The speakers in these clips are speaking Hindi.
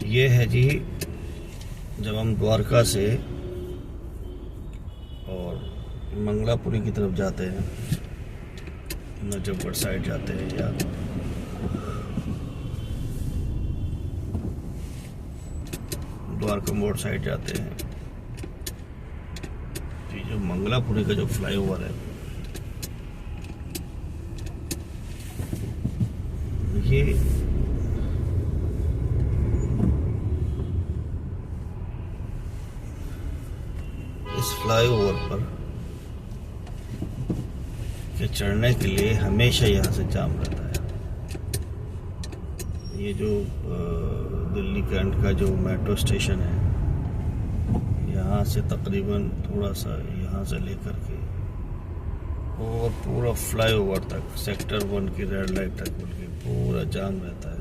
ये है जी, जब हम द्वारका से और मंगलापुरी की तरफ जाते हैं, नजफगढ़ साइड जाते हैं या द्वारका मोड़ साइड जाते हैं, तो जो मंगलापुरी का जो फ्लाईओवर है, ये इस फ्लाईओवर पर के चढ़ने के लिए हमेशा यहाँ से जाम रहता है। ये जो दिल्ली कैंट का जो मेट्रो स्टेशन है, यहाँ से तकरीबन थोड़ा सा यहाँ से लेकर के और पूरा फ्लाईओवर तक, सेक्टर 1 की रेड लाइट तक बोल के पूरा जाम रहता है।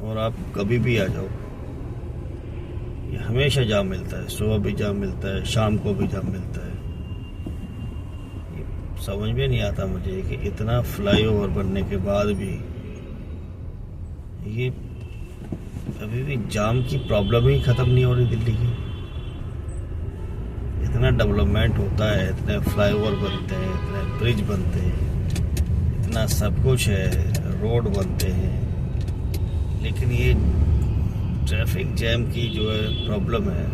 और आप कभी भी आ जाओ, ये हमेशा जाम मिलता है। सुबह भी जाम मिलता है, शाम को भी जाम मिलता है। ये समझ में नहीं आता मुझे कि इतना फ्लाईओवर बनने के बाद भी ये अभी भी जाम की प्रॉब्लम ही ख़त्म नहीं हो रही दिल्ली की। इतना डेवलपमेंट होता है, इतने फ्लाईओवर बनते हैं, इतने ब्रिज बनते हैं, इतना सब कुछ है, रोड बनते हैं, लेकिन ये ट्रैफिक जैम की जो है प्रॉब्लम है,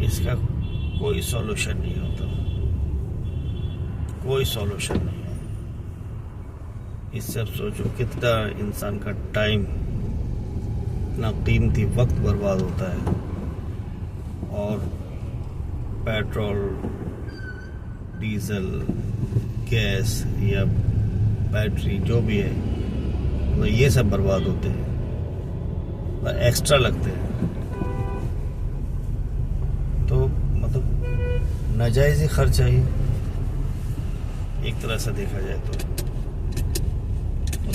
इसका कोई सॉल्यूशन नहीं होता, कोई सॉल्यूशन नहीं है। इससे अब सोचो कितना इंसान का टाइम, इतना कीमती वक्त बर्बाद होता है, और पेट्रोल, डीजल, गैस या बैटरी जो भी है, तो ये सब बर्बाद होते हैं, एक्स्ट्रा लगते हैं। तो मतलब नाजायज़ ही खर्च है ये, एक तरह से देखा जाए तो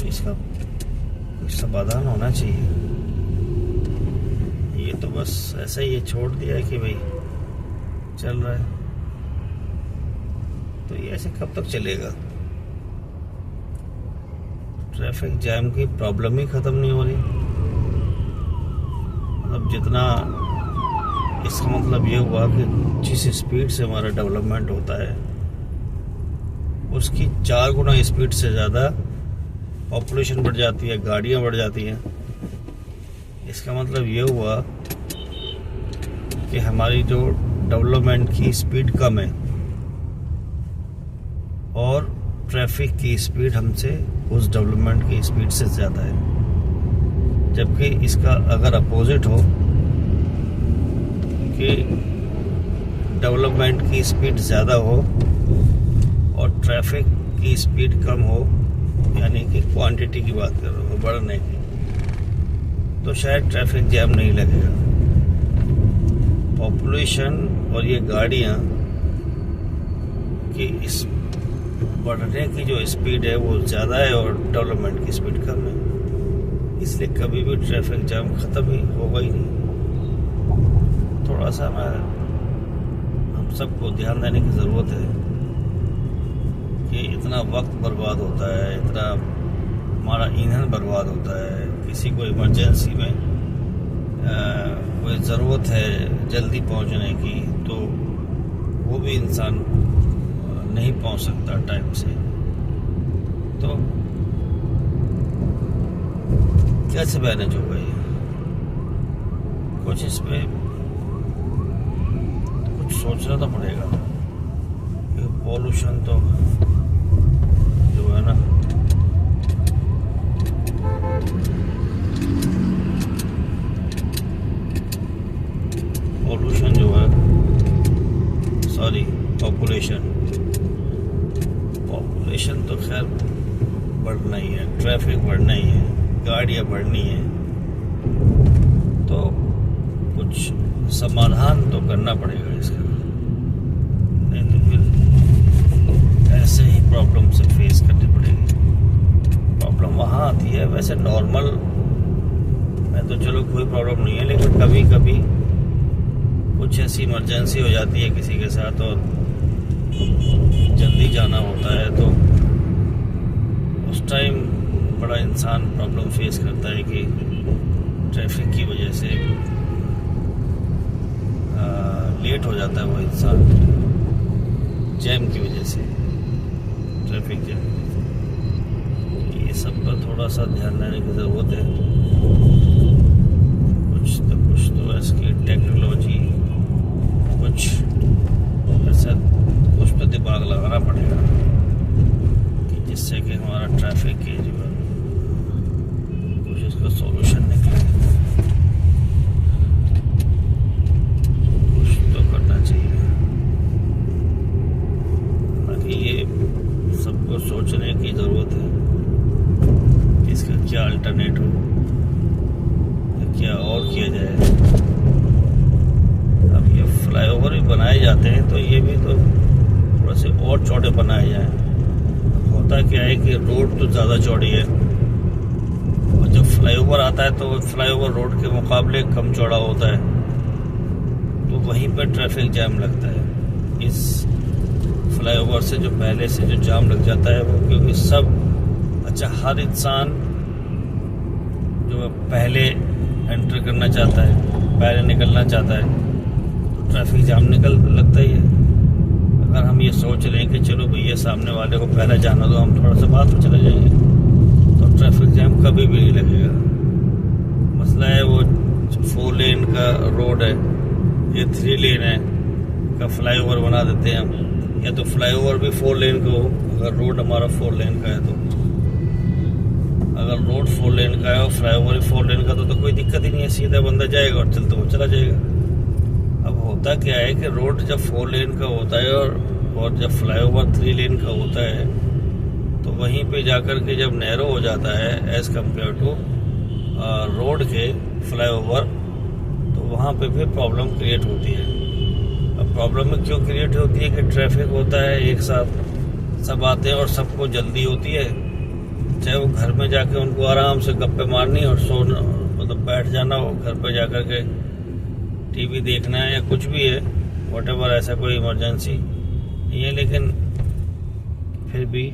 इसका कुछ समाधान होना चाहिए। ये तो बस ऐसा ही छोड़ दिया है कि भाई चल रहा है, तो ये ऐसे कब तक चलेगा? ट्रैफिक जैम की प्रॉब्लम ही ख़त्म नहीं हो रही। मतलब जितना, इसका मतलब ये हुआ कि जिस स्पीड से हमारा डेवलपमेंट होता है, उसकी 4 गुना स्पीड से ज़्यादा पॉपुलेशन बढ़ जाती है, गाड़ियाँ बढ़ जाती हैं। इसका मतलब ये हुआ कि हमारी जो डेवलपमेंट की स्पीड कम है और ट्रैफिक की स्पीड हमसे उस डेवलपमेंट की स्पीड से ज़्यादा है। जबकि इसका अगर अपोजिट हो कि डेवलपमेंट की स्पीड ज़्यादा हो और ट्रैफिक की स्पीड कम हो, यानी कि क्वांटिटी की बात कर रहा हूँ, बढ़ने की, तो शायद ट्रैफिक जैम नहीं लगेगा। पॉपुलेशन और ये गाड़ियाँ की इस बढ़ने की जो स्पीड है वो ज़्यादा है और डेवलपमेंट की स्पीड कम है, इसलिए कभी भी ट्रैफिक जैम ख़त्म ही होगा ही नहीं। थोड़ा सा हम सबको ध्यान देने की ज़रूरत है कि इतना वक्त बर्बाद होता है, इतना हमारा ईंधन बर्बाद होता है। किसी को इमरजेंसी में कोई ज़रूरत है जल्दी पहुंचने की, तो वो भी इंसान नहीं पहुंच सकता टाइम से। तो कैसे मैनेज होगा ये? कुछ इसमें कुछ सोचना तो पड़ेगा। पॉल्यूशन तो जो है ना, पॉल्यूशन जो है, सॉरी पॉपुलेशन तो खैर बढ़ना ही है, ट्रैफिक बढ़ना ही है, गाड़ियाँ बढ़नी है, तो कुछ समाधान तो करना पड़ेगा इसका, नहीं तो फिर ऐसे ही प्रॉब्लम से फेस करनी पड़ेगी। प्रॉब्लम वहाँ आती है, वैसे नॉर्मल में तो चलो कोई प्रॉब्लम नहीं है, लेकिन कभी कभी कुछ ऐसी इमरजेंसी हो जाती है किसी के साथ और जल्दी जाना होता है, तो उस टाइम बड़ा इंसान प्रॉब्लम फेस करता है कि ट्रैफिक की वजह से लेट हो जाता है वो इंसान, जैम की वजह से, ट्रैफिक जैम। ये सब पर थोड़ा सा ध्यान देने की ज़रूरत है। कुछ तो इसकी टेक्नोलॉजी, कुछ ऐसा कुछ तो दिमाग लगाना पड़ेगा कि जिससे कि हमारा ट्रैफिक के जो है कुछ इसका सॉल्यूशन निकले। कुछ तो करना चाहिए, बाकी ये सबको सोचने की ज़रूरत है कि इसका क्या अल्टरनेट हो, क्या और किया जाए। अब ये फ्लाईओवर भी बनाए जाते हैं तो ये भी तो थोड़ा से और चौड़े बनाए जाएं। होता क्या है कि रोड तो ज़्यादा चौड़ी है और जब फ्लाईओवर आता है तो फ्लाईओवर रोड के मुकाबले कम चौड़ा होता है, तो वहीं पर ट्रैफिक जैम लगता है। इस फ्लाईओवर से जो पहले से जो जाम लग जाता है वो, क्योंकि सब हर इंसान जो पहले एंटर करना चाहता है, पहले निकलना चाहता है, तो ट्रैफिक जाम लगता ही है। अगर हम ये सोच रहे हैं कि चलो भैया सामने वाले को पहले जाना दो, हम थोड़ा सा बाद में चले जाएंगे, तो ट्रैफिक जाम कभी भी नहीं लगेगा। मसला है वो 4 लेन का रोड है, ये 3 लेन है का फ्लाईओवर बना देते हैं हम, या तो फ्लाईओवर भी 4 लेन का हो। अगर रोड हमारा 4 लेन का है तो, अगर रोड 4 लेन का है और फ्लाईओवर 4 लेन का तो कोई दिक्कत ही नहीं है, सीधा बंदा जाएगा और चलते हुए चला जाएगा। अब होता क्या है कि रोड जब 4 लेन का होता है और जब फ्लाईओवर 3 लेन का होता है, तो वहीं पे जाकर के जब नैरो हो जाता है एज कम्पेयर टू रोड के फ्लाईओवर, तो वहाँ पे फिर प्रॉब्लम क्रिएट होती है। अब प्रॉब्लम में क्यों क्रिएट होती है कि ट्रैफिक होता है, एक साथ सब आते हैं और सबको जल्दी होती है, चाहे वो घर में जाके उनको आराम से गप्पे मारनी और सोना, मतलब बैठ जाना हो, घर पे जाकर के टीवी देखना है या कुछ भी है, व्हाटएवर, ऐसा कोई इमरजेंसी नहीं है, लेकिन फिर भी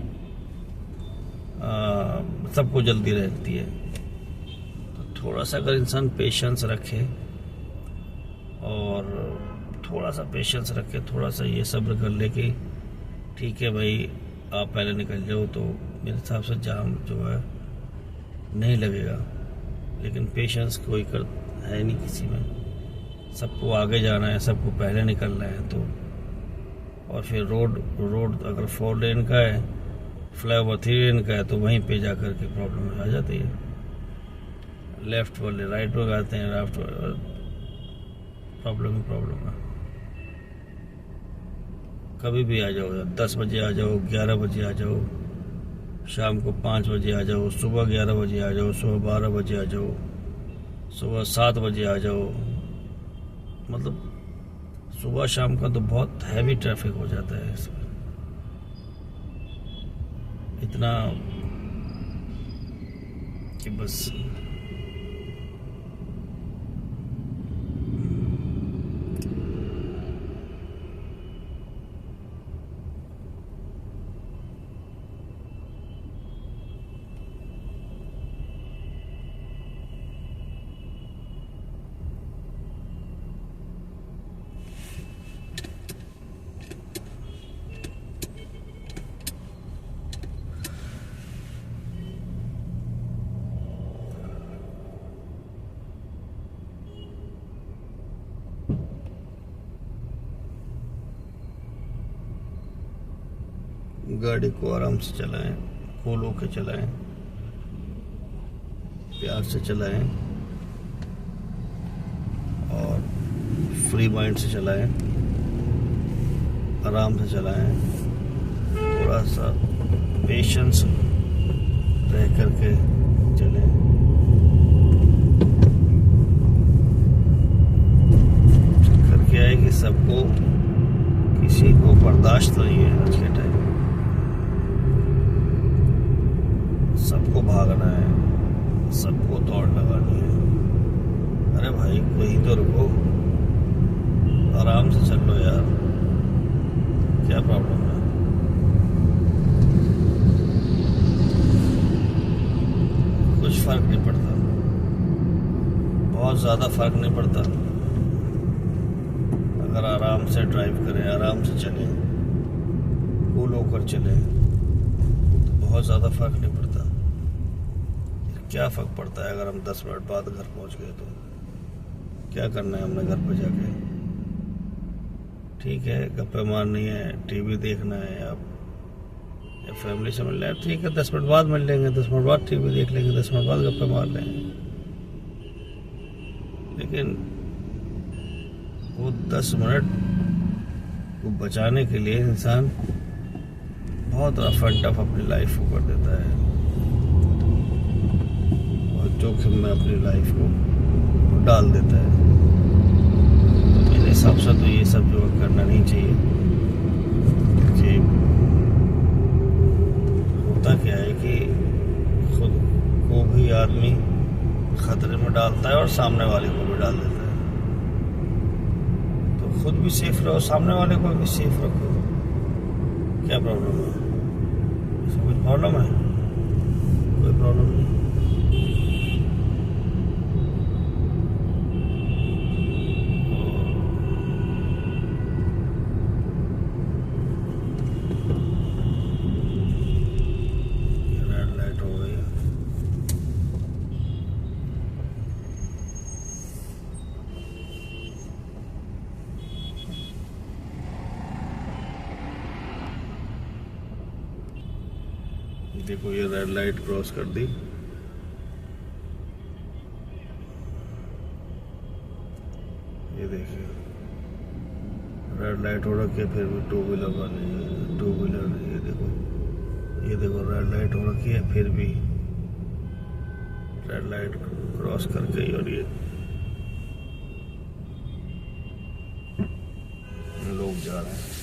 सबको जल्दी रहती है। तो थोड़ा सा अगर इंसान पेशेंस रखे और थोड़ा सा ये सब्र कर ले कि ठीक है भाई आप पहले निकल जाओ, तो मेरे हिसाब से जाम जो है नहीं लगेगा। लेकिन पेशेंस कोई है नहीं किसी में, सबको आगे जाना है, सबको पहले निकलना है। तो और फिर रोड अगर 4 लेन का है, फ्लाईओवर 3 लेन का है, तो वहीं पे जाकर के प्रॉब्लम आ जाती है। लेफ्ट वाले राइट में आते हैं, राइट प्रॉब्लम है। कभी भी आ जाओ, 10 बजे आ जाओ, 11 बजे आ जाओ, शाम को 5 बजे आ जाओ, सुबह 11 बजे आ जाओ, सुबह 12 बजे आ जाओ, सुबह 7 बजे आ जाओ, मतलब सुबह शाम का तो बहुत हैवी ट्रैफिक हो जाता है इसमें। इतना कि बस गाड़ी को आराम से चलाएं, कूल होके चलाएं, प्यार से चलाएं और फ्री माइंड से चलाएं, आराम से चलाएं, थोड़ा सा पेशेंस रह करके चलें। चक्कर क्या है कि सबको, किसी को बर्दाश्त नहीं है आज के टाइम, सबको भागना है, सबको दौड़ लगानी है। अरे भाई कहीं तो रुको, आराम से चल लो यार, क्या प्रॉब्लम है? कुछ फर्क नहीं पड़ता। बहुत ज़्यादा फर्क नहीं पड़ता अगर आराम से ड्राइव करें, आराम से चलें, कूल होकर चलें, तो बहुत ज़्यादा फर्क नहीं पड़ता। क्या फ़र्क पड़ता है अगर हम 10 मिनट बाद घर पहुंच गए तो क्या करना है हमने घर पर जाके? ठीक है, गप्पे मारनी है, टीवी देखना है, या फैमिली से मिलना है, ठीक है 10 मिनट बाद मिल लेंगे, 10 मिनट बाद टीवी देख लेंगे, 10 मिनट बाद गप्पे मार लेंगे। लेकिन वो 10 मिनट को बचाने के लिए इंसान बहुत रफ एंड टफ अपनी लाइफ को कर देता है और जोखिम में अपनी लाइफ को डाल देता है। तो मेरे हिसाब से तो ये सब जो करना नहीं चाहिए, क्योंकि होता क्या है कि खुद को भी आदमी खतरे में डालता है और सामने वाले को भी डाल देता है। तो खुद भी सेफ रहो, सामने वाले को भी सेफ रखो। क्या प्रॉब्लम है? इसमें कुछ प्रॉब्लम है? कोई प्रॉब्लम नहीं। रेड लाइट हो गई है। देखो ये रेड लाइट क्रॉस कर दी। ये देखिए रेड लाइट हो रखी है, फिर भी टू व्हीलर वाले, टू व्हीलर, ये देखो रेड लाइट हो रखी है, फिर भी रेड लाइट क्रॉस करके और ये लोग जा रहे हैं।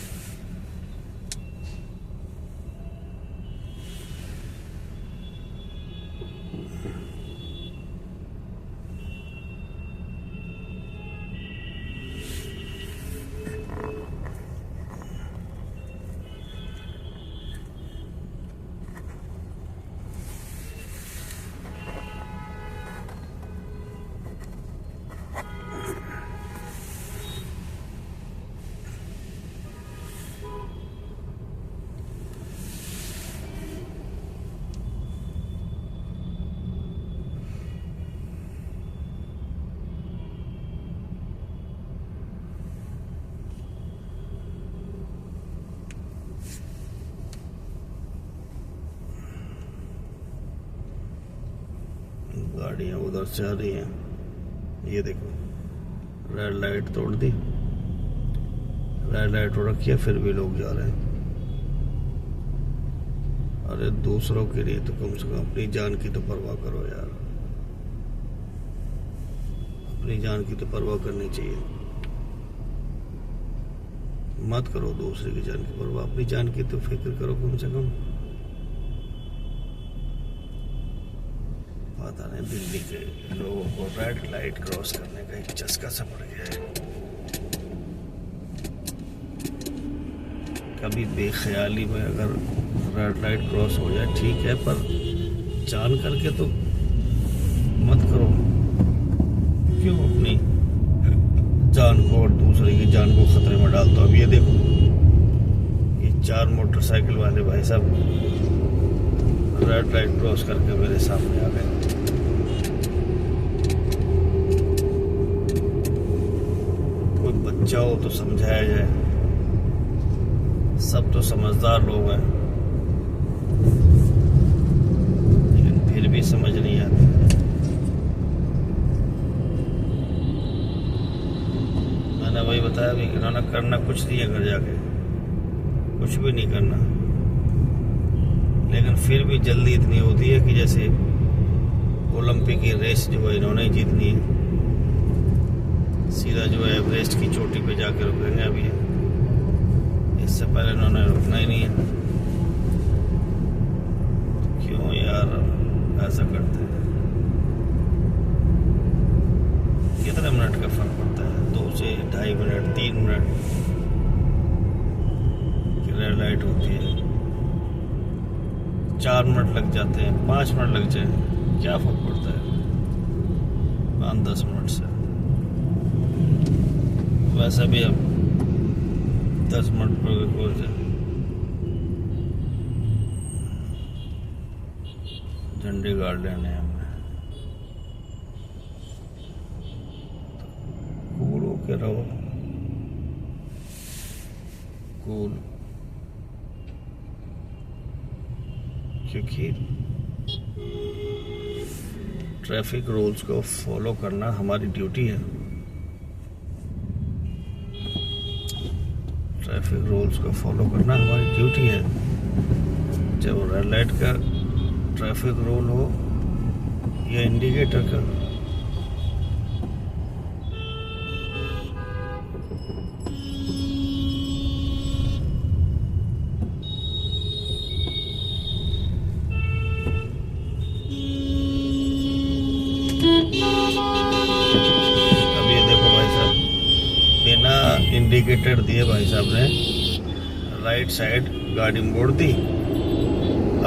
गाड़ियाँ उधर से आ रही हैं। ये देखो रेड लाइट तोड़ दी, रेड लाइट हो रखी है, फिर भी लोग जा रहे हैं। अरे दूसरों के लिए तो कम से कम अपनी जान की तो परवाह करो यार, अपनी जान की तो परवाह करनी चाहिए। मत करो दूसरे की जान की परवाह, अपनी जान की तो फिक्र करो कम से कम। पता नहीं दिल्ली के लोगों को रेड लाइट क्रॉस करने का एक चस्का सा पड़ गया है। कभी बेख्याली में अगर रेड लाइट क्रॉस हो जाए ठीक है, पर जान करके तो मत करो। क्यों अपनी जान को और दूसरे की जान को खतरे में डालते हो? अब ये देखो ये 4 मोटरसाइकिल वाले भाई साहब रेड लाइट क्रॉस करके मेरे सामने आ गए। कोई बच्चा हो तो समझाया जाए, सब तो समझदार लोग हैं, लेकिन फिर भी समझ नहीं आती। मैंने वही बताया भी, इन्होंने करना कुछ नहीं है, घर जाके कुछ भी नहीं करना, लेकिन फिर भी जल्दी इतनी होती है कि जैसे ओलंपिक की रेस जो है इन्होंने जीतनी है। सीधा जो है एवरेस्ट की चोटी पे जाके रुकेंगे अभी, इससे पहले इन्होंने रुकना ही नहीं है। क्यों यार ऐसा करते हैं? कितने मिनट का फर्क पड़ता है? 2 से 2.5 मिनट, 3 मिनट की रेड लाइट होती है, 4 मिनट लग जाते हैं, 5 मिनट लग जाए, क्या फर्क पड़ता है? दुकान 10 मिनट से, वैसे भी अब 10 मिनट पर खोल जाए। झंडी गाड़ लेने हमने, कूल होके रहो, कूल, क्योंकि ट्रैफिक रूल्स को फॉलो करना हमारी ड्यूटी है। ट्रैफिक रूल्स को फॉलो करना हमारी ड्यूटी है। जब रेड लाइट का ट्रैफिक रूल हो या इंडिकेटर का, अब ये देखो भाई साहब, बिना इंडिकेटर दिए भाई साहब ने राइट साइड गाड़ी मोड़ दी।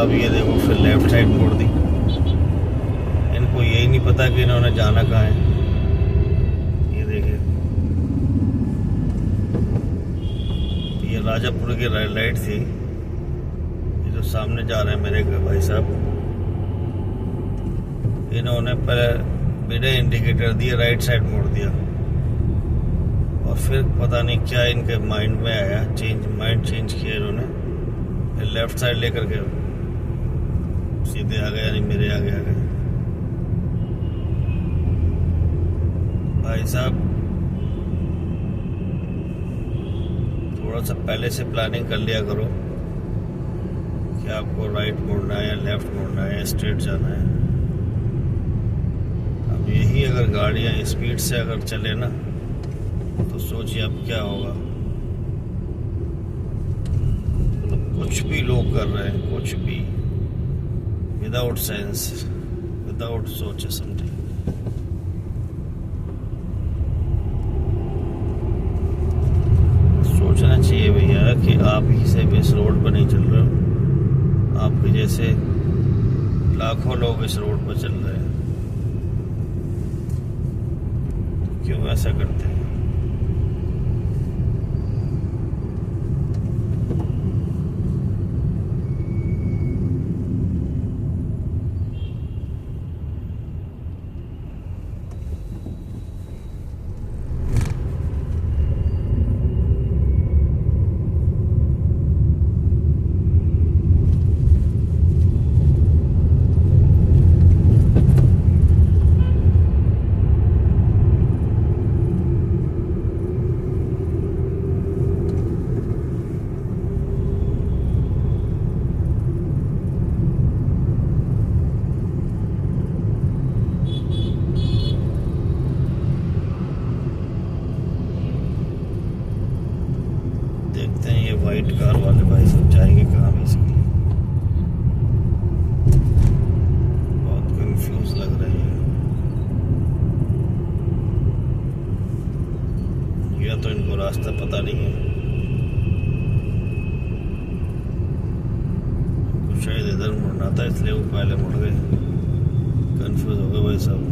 अब ये देखो फिर लेफ्ट साइड मोड़ दी। इनको यही नहीं पता कि इन्होंने जाना कहाँ है। ये देखिए, ये राजापुर की रेड लाइट थी, ये जो सामने जा रहे हैं मेरे भाई साहब, इन्होंने बिना इंडिकेटर दिए राइट साइड मोड़ दिया। और फिर पता नहीं क्या इनके माइंड में आया, माइंड चेंज किया इन्होंने, फिर लेफ्ट साइड लेकर के सीधे आ गए, यानी मेरे आगे आ गए। भाई साहब थोड़ा सा पहले से प्लानिंग कर लिया करो कि आपको राइट मोड़ना है या लेफ्ट मोड़ना है या स्ट्रेट जाना है। अब यही अगर गाड़ियां स्पीड से अगर चले ना, तो सोचिए अब क्या होगा। तो कुछ भी लोग कर रहे हैं, कुछ भी विदाउट सेंस, विदाउट सोचे समझे। सोचना चाहिए भैया कि आप ही से भी इस रोड पर नहीं चल रहे हो, आपके जैसे लाखों लोग इस रोड पर चल रहे हैं, क्यों ऐसा करते हैं। देखते हैं ये वाइट कार वाले भाई सब जाएंगे कहाँ बेसिकली। बहुत कंफ्यूज लग रहे हैं, या तो इनको रास्ता पता नहीं है, कुछ शायद इधर मुड़ना था इसलिए वो पहले मुड़ गए, कंफ्यूज हो गए भाई साहब।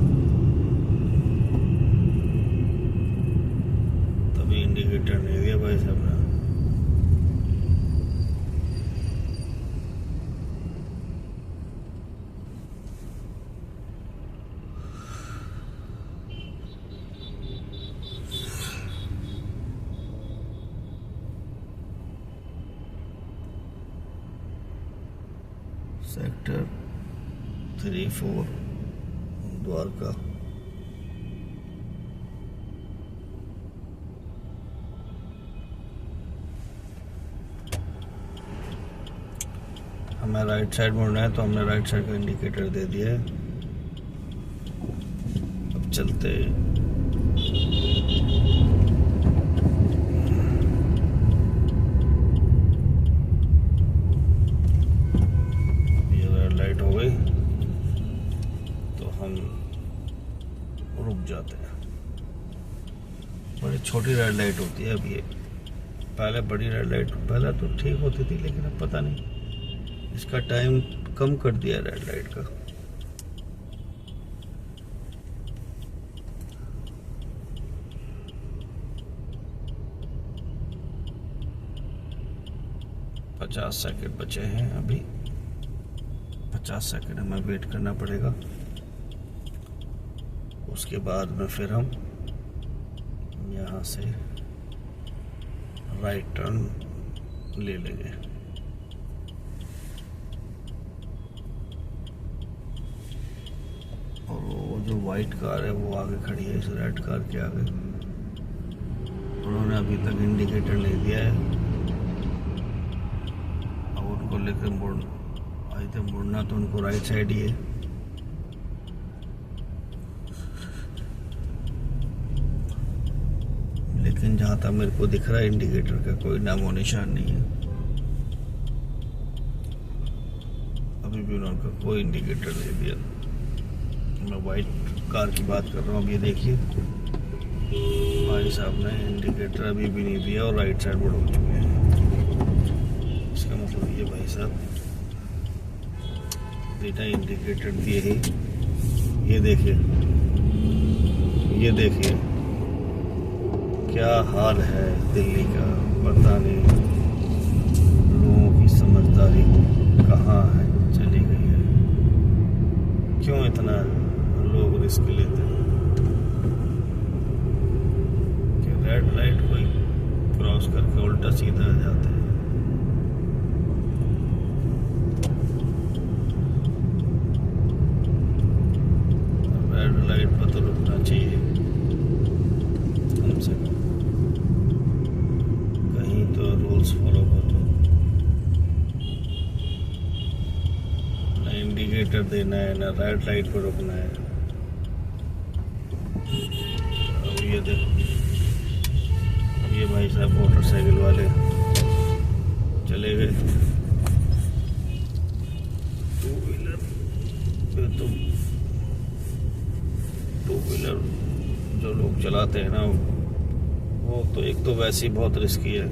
तभी इंडिकेटर नहीं दिया भाई साहब ने। सेक्टर 34 द्वारका। हमें राइट साइड मुड़ना है तो हमने राइट साइड का इंडिकेटर दे दिया है। अब चलते हो गई तो हम रुक जाते हैं। बड़ी छोटी रेड लाइट होती है अब ये, पहले बड़ी रेड लाइट पहले तो ठीक होती थी, लेकिन अब पता नहीं इसका टाइम कम कर दिया रेड लाइट का। 50 सेकंड बचे हैं अभी। 50 सेकंड हमें वेट करना पड़ेगा, उसके बाद में फिर हम यहाँ से राइट टर्न ले लेंगे। और वो जो वाइट कार है वो आगे खड़ी है इस रेड कार के आगे। उन्होंने अभी तक इंडिकेटर नहीं दिया है। अब उनको लेकर मुड़ना तो उनको राइट साइड ही है। लेकिन जहाँ तक मेरे को दिख रहा है इंडिकेटर का कोई नामो निशान नहीं है। अभी भी उन्होंने कोई इंडिकेटर नहीं दिया। मैं वाइट कार की बात कर रहा हूँ। अब ये देखिए भाई साहब ने इंडिकेटर अभी भी नहीं दिया और राइट साइड बढ़ हो चुके हैं। इसका मतलब ये भाई साहब बिना इंडिकेटर दिए ही, ये देखिए क्या हाल है दिल्ली का। पता नहीं लोगों की समझदारी कहाँ है, चली गई है। क्यों इतना लोग रिस्क लेते हैं कि रेड लाइट कोई क्रॉस करके उल्टा सीधा जाते हैं। रेड लाइट पर तो रुकना चाहिए कम से कम, कहीं तो रूल्स फॉलो करो। ना इंडिकेटर देना है, ना रेड लाइट पर रुकना है। अब ये देखो, अब ये भाई साहब मोटरसाइकिल वाले चले गए। टू व्हीलर पे तो टू व्हीलर जो लोग चलाते हैं ना, वो तो एक तो वैसे ही बहुत रिस्की है,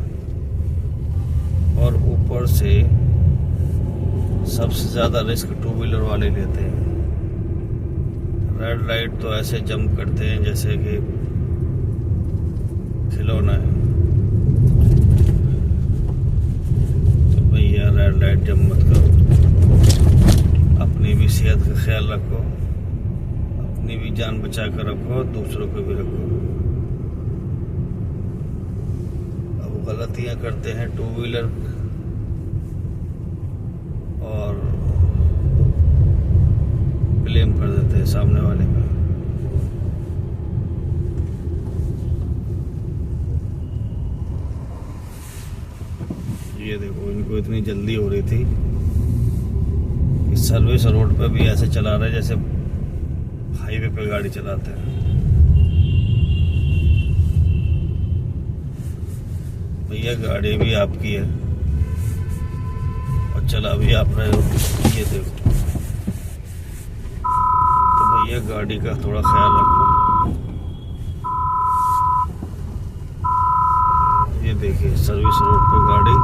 और ऊपर से सबसे ज़्यादा रिस्क टू व्हीलर वाले लेते हैं। रेड लाइट तो ऐसे जंप करते हैं जैसे कि खिलौना है। तो भैया रेड लाइट जंप मत करो, अपनी भी सेहत का ख्याल रखो, अपनी भी जान बचा कर रखो, दूसरों को भी रखो। अब गलतियां करते हैं टू व्हीलर और ब्लेम कर देते हैं सामने वाले पे। ये देखो, इनको इतनी जल्दी हो रही थी कि सर्विस रोड पे भी ऐसे चला रहे जैसे हाईवे पे गाड़ी चलाते हैं। भैया गाड़ी भी आपकी है और चला भी आप रहे हो। ये देखो, तो भैया गाड़ी का थोड़ा ख्याल रखो। ये देखिए सर्विस रोड पे गाड़ी